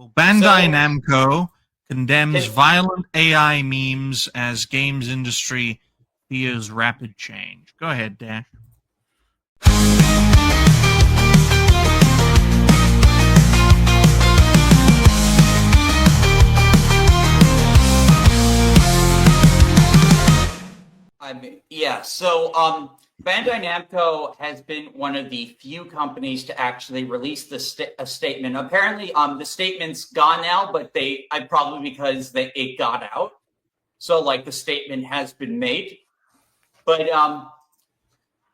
Well, Bandai So, Namco condemns can, violent AI memes as games industry fears rapid change. Go ahead, Dash. yeah. So, Bandai Namco has been one of the few companies to actually release a statement. Apparently, the statement's gone now, but I probably because it got out. So, like, the statement has been made. But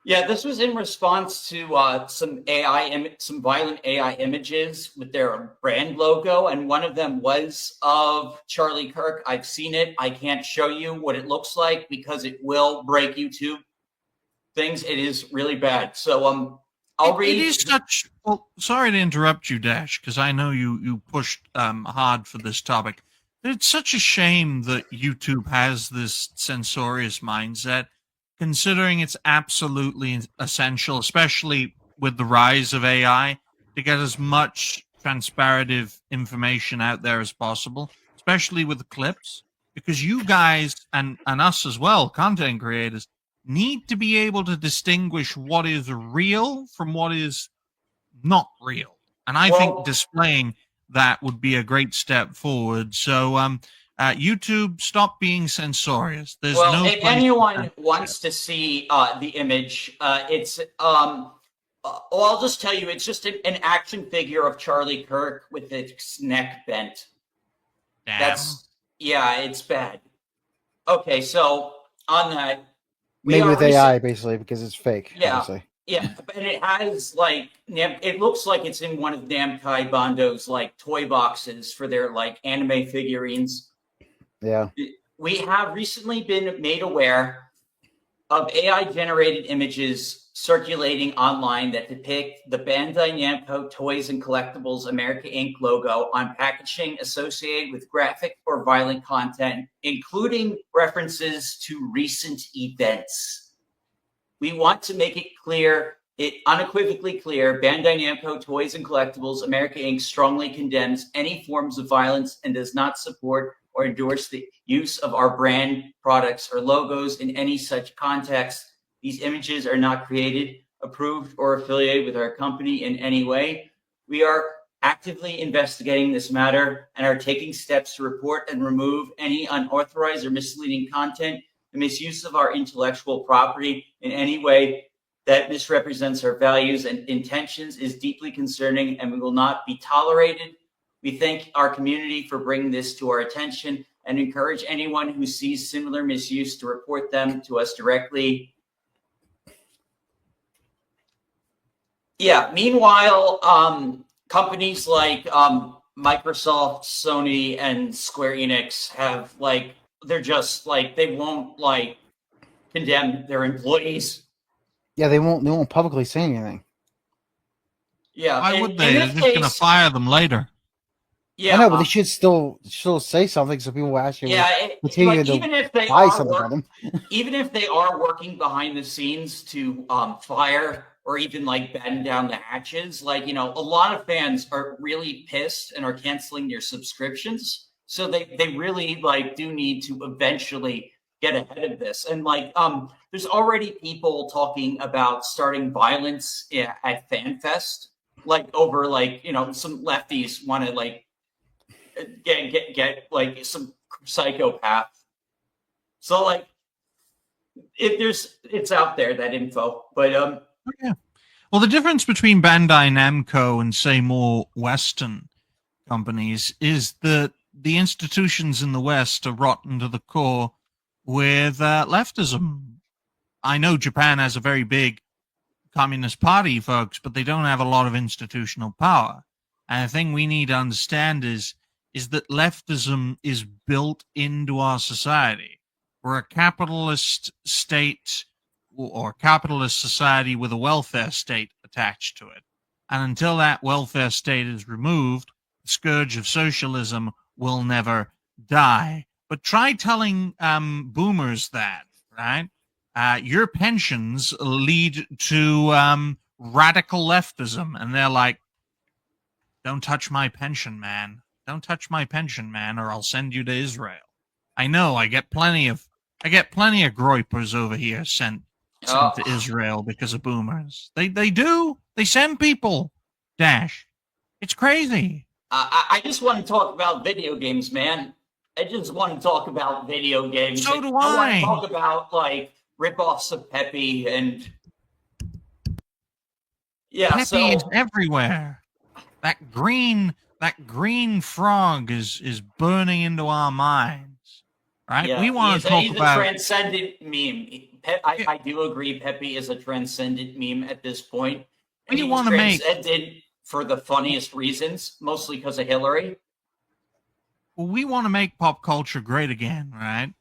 yeah, this was in response to some violent AI images with their brand logo, and one of them was of Charlie Kirk. I've seen it. I can't show you what it looks like because it will break YouTube things. It is really bad. So I'll It read. is such. Well, sorry to interrupt you, Dash, because I know you pushed hard for this topic. It's such a shame that YouTube has this censorious mindset, considering it's absolutely essential, especially with the rise of AI, to get as much transparent information out there as possible, especially with the clips, because you guys and us as well, content creators, need to be able to distinguish what is real from what is not real. And I think Well, displaying that would be a great step forward. So, YouTube, stop being censorious. There's well, no if place for anyone censorship. wants to see the image, it's well, I'll just tell you, it's just an action figure of Charlie Kirk with its neck bent. Damn. That's yeah, it's bad. Okay, so on that, we Maybe are with AI, basically, because it's fake, yeah, obviously. yeah, but it has like it looks like it's in one of Namco Bando's like toy boxes for their like anime figurines. Yeah. We have recently been made aware of AI generated images circulating online that depict the Bandai Namco Toys and Collectibles America Inc. logo on packaging associated with graphic or violent content, including references to recent events. We want to make it unequivocally clear, Bandai Namco Toys and Collectibles America Inc. strongly condemns any forms of violence and does not support or endorse the use of our brand, products, or logos in any such context. These images are not created, approved, or affiliated with our company in any way. We are actively investigating this matter and are taking steps to report and remove any unauthorized or misleading content. The misuse of our intellectual property in any way that misrepresents our values and intentions is deeply concerning and we will not be tolerated. We thank our community for bringing this to our attention and encourage anyone who sees similar misuse to report them to us directly. Yeah, meanwhile, companies like Microsoft, Sony, and Square Enix have they're just they won't condemn their employees. Yeah, they won't publicly say anything. Yeah. Why would they? They're just going to fire them later. Yeah. I know, but they should still say something so people will actually continue to even if they buy something from them. Even if they are working behind the scenes to fire or even batten down the hatches, a lot of fans are really pissed and are canceling their subscriptions. So they really do need to eventually get ahead of this. And there's already people talking about starting violence at FanFest, over some lefties want to get some psychopath. So it's out there, that info, but yeah. Well, the difference between Bandai Namco and say more Western companies is that the institutions in the West are rotten to the core with leftism. I know Japan has a very big Communist Party, folks, but they don't have a lot of institutional power. And the thing we need to understand is that leftism is built into our society. We're a capitalist state or capitalist society with a welfare state attached to it. And until that welfare state is removed, the scourge of socialism will never die. But try telling boomers that, right? Your pensions lead to radical leftism. And they're like, don't touch my pension, man. Don't touch my pension, man, or I'll send you to Israel. I know. I get plenty of groypers over here sent to Israel because of boomers. They do. They send people. Dash. It's crazy. I just want to talk about video games, man. I just want to talk about video games. So do I want to talk about like ripoffs of Peppy and Peppy is everywhere. That green frog is burning into our minds, right? Yeah, we want to talk about a transcendent meme. I do agree. Peppy is a transcendent meme at this point. And we want to make for the funniest reasons, mostly because of Hillary. Well, we want to make pop culture great again, right?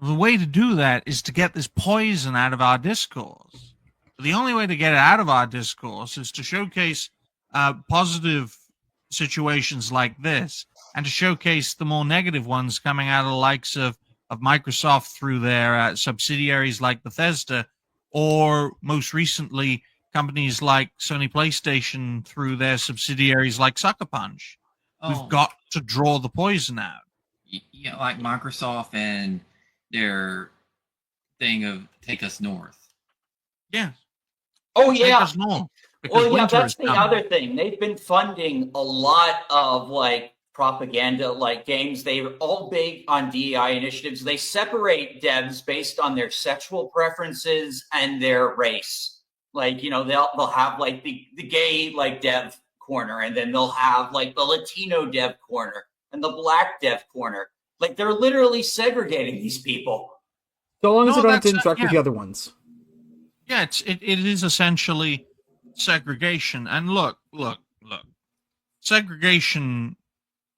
The way to do that is to get this poison out of our discourse. The only way to get it out of our discourse is to showcase positive situations like this, and to showcase the more negative ones coming out of the likes of Microsoft through their subsidiaries like Bethesda, or most recently companies like Sony PlayStation through their subsidiaries like Sucker Punch. We've got to draw the poison out. Yeah, like Microsoft and their thing of take us north. Yeah. Oh, yeah. Take us north. Well, yeah, that's the other thing. They've been funding a lot of like propaganda, like games. They're all big on DEI initiatives. They separate devs based on their sexual preferences and their race. Like, you know, they'll have like the gay like dev corner, and then they'll have like the Latino dev corner and the black dev corner. Like, they're literally segregating these people. So long as they don't interact with the other ones. Yeah, it is essentially segregation. And look. Segregation,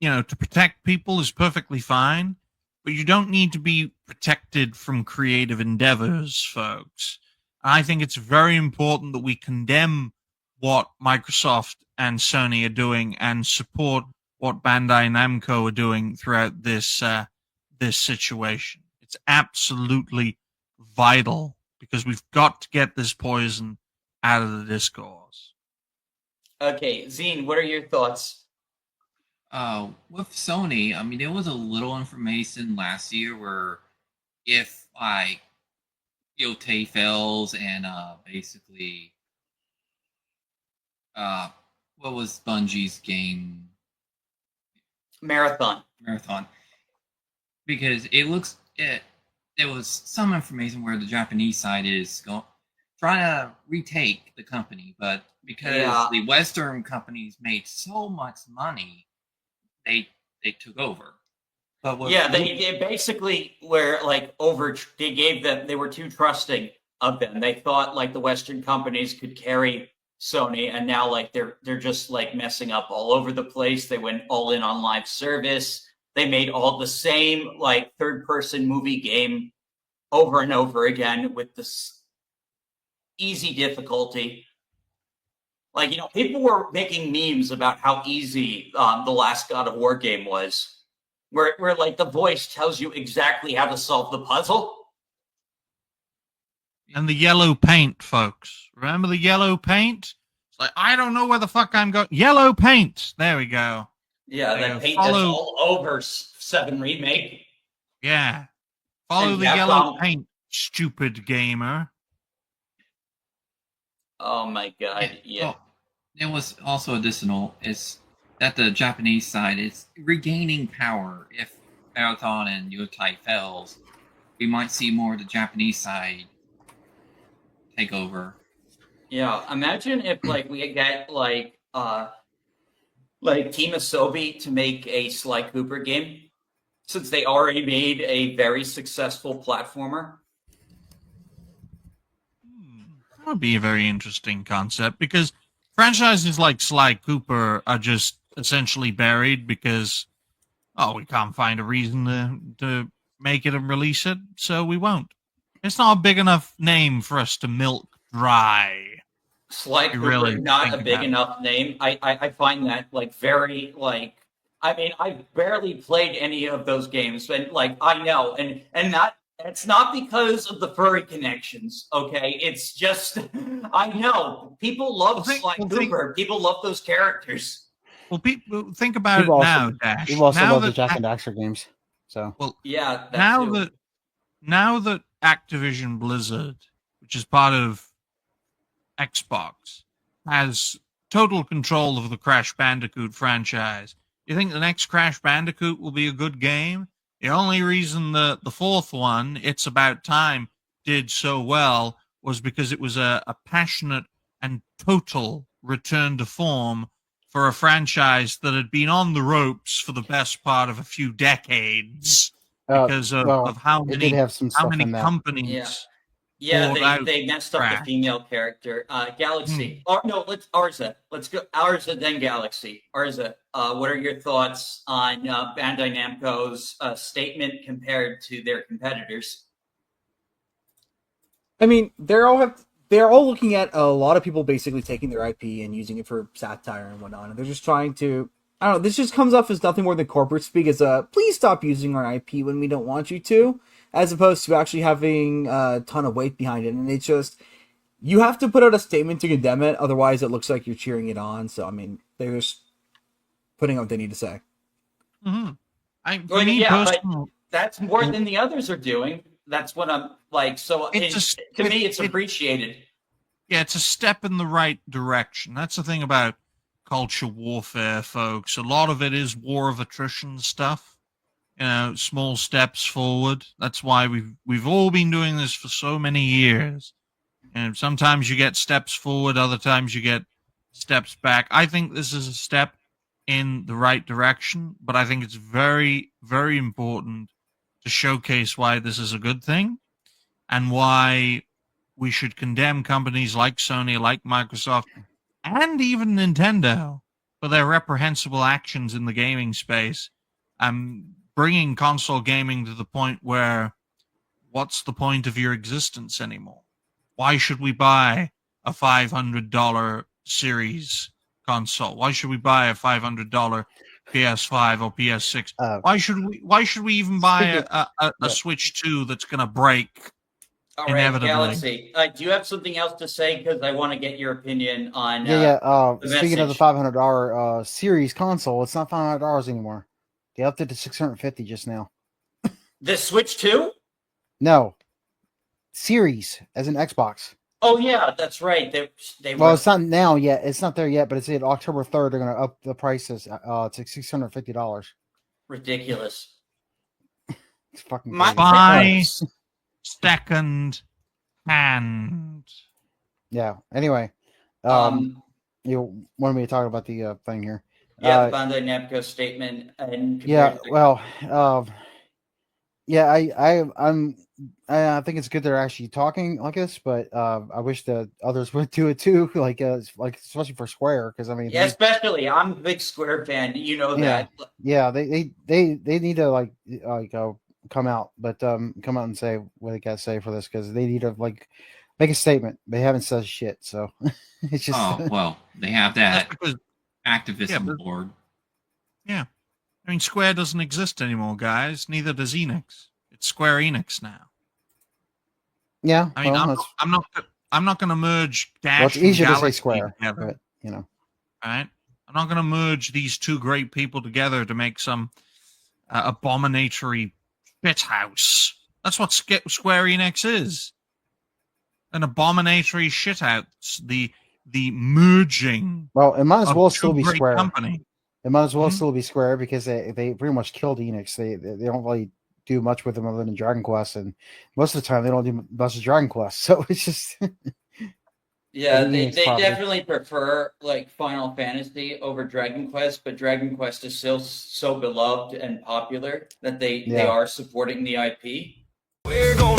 you know, to protect people is perfectly fine, but you don't need to be protected from creative endeavors, folks. I think it's very important that we condemn what Microsoft and Sony are doing and support what Bandai Namco are doing throughout this this situation. It's absolutely vital because we've got to get this poison out of the discourse. Okay, Zine, what are your thoughts? With Sony, I mean, there was a little information last year where if like Yote fails and basically what was Bungie's game? Marathon. Because there was some information where the Japanese side is trying to retake the company, but because the Western companies made so much money, they took over. But they basically were like they were too trusting of them. They thought like the Western companies could carry Sony, and now like they're just like messing up all over the place. They went all in on live service. They made all the same like third-person movie game over and over again with this easy difficulty. Like, you know, people were making memes about how easy the last God of War game was, where like the voice tells you exactly how to solve the puzzle. And the yellow paint, folks. Remember the yellow paint? It's like, I don't know where the fuck I'm going. Yellow paint. There we go. Yeah, that paint is all over 7 Remake. Yeah. Follow the yellow paint, stupid gamer. Oh my god, yeah. Well, there was also additional is that the Japanese side is regaining power. If Marathon and Yotai fails, we might see more of the Japanese side take over. Yeah, imagine if like we get like Team Asobi to make a Sly Cooper game, since they already made a very successful platformer. That would be a very interesting concept, because franchises like Sly Cooper are just essentially buried because, we can't find a reason to make it and release it, so we won't. It's not a big enough name for us to milk dry. Sly Cooper, really not a big enough name. I find that like very like. I mean, I've barely played any of those games, and like I know, and that it's not because of the furry connections. Okay, it's just I know people love Sly Cooper. People love those characters. Well, people think about People it now, also, Dash. people also Now love the that Jack and Daxter games. So well, Yeah, now that Activision Blizzard, which is part of Xbox, has total control of the Crash Bandicoot franchise, you think the next Crash Bandicoot will be a good game? The only reason the fourth one, It's About Time, did so well was because it was a passionate and total return to form for a franchise that had been on the ropes for the best part of a few decades because of how it did have some stuff in that. companies. Yeah, they messed up the female character. Galaxy. No, let's Arza. Let's go Arza, then Galaxy. Arza, what are your thoughts on Bandai Namco's statement compared to their competitors? I mean, they're all looking at a lot of people basically taking their IP and using it for satire and whatnot, and they're just trying to. I don't know. This just comes off as nothing more than corporate speak. As please stop using our IP when we don't want you to, as opposed to actually having a ton of weight behind it. And it's just, you have to put out a statement to condemn it, otherwise it looks like you're cheering it on. So I mean, they're just putting out what they need to say. But that's more than the others are doing. That's what I'm like. So to me, it's appreciated. Yeah, it's a step in the right direction. That's the thing about culture warfare, folks. A lot of it is war of attrition stuff. You know, small steps forward. That's why we've all been doing this for so many years. And sometimes you get steps forward, other times you get steps back. I think this is a step in the right direction, but I think it's very, very important to showcase why this is a good thing and why we should condemn companies like Sony, like Microsoft, and even Nintendo for their reprehensible actions in the gaming space. Bringing console gaming to the point where what's the point of your existence anymore? Why should we buy a $500 series console? Why should we buy a $500 PS5 or PS6? Why should we even buy a Switch 2 that's going to break? All right, Galaxy. Do you have something else to say? Because I want to get your opinion on. Speaking of the $500 series console, it's not $500 anymore. They upped it to $650 just now. The Switch 2? No, series as an Xbox. Oh yeah, that's right. Well, it's not now yet. It's not there yet, but it's at October 3rd. They're going to up the prices to $650. Ridiculous. It's fucking buy second hand. Yeah. Anyway, you wanted me to talk about the thing here. Yeah, Bandai Namco statement. And I think it's good they're actually talking like this, but I wish the others would do it too, like especially for Square, because I mean, especially I'm a big Square fan. You know that. Yeah, they need to come out and say what they got to say for this, because they need to make a statement. They haven't said shit, so it's just they have that activist on board. Yeah, I mean, Square doesn't exist anymore, guys. Neither does Enix. It's Square Enix now. Yeah, I mean, I'm not going to merge Dash. Well, it's easier and to say Galaxy Square, together. but All right, I'm not going to merge these two great people together to make some abominatory shithouse. That's what Square Enix is. An abominatory shithouse. The merging. Well, it might as well still be Square. Company. It might as well still be Square, because they pretty much killed Enix. They don't really do much with them other than Dragon Quest, and most of the time they don't do much of Dragon Quest. So it's just they definitely prefer Final Fantasy over Dragon Quest, but Dragon Quest is still so beloved and popular that they are supporting the IP. We're going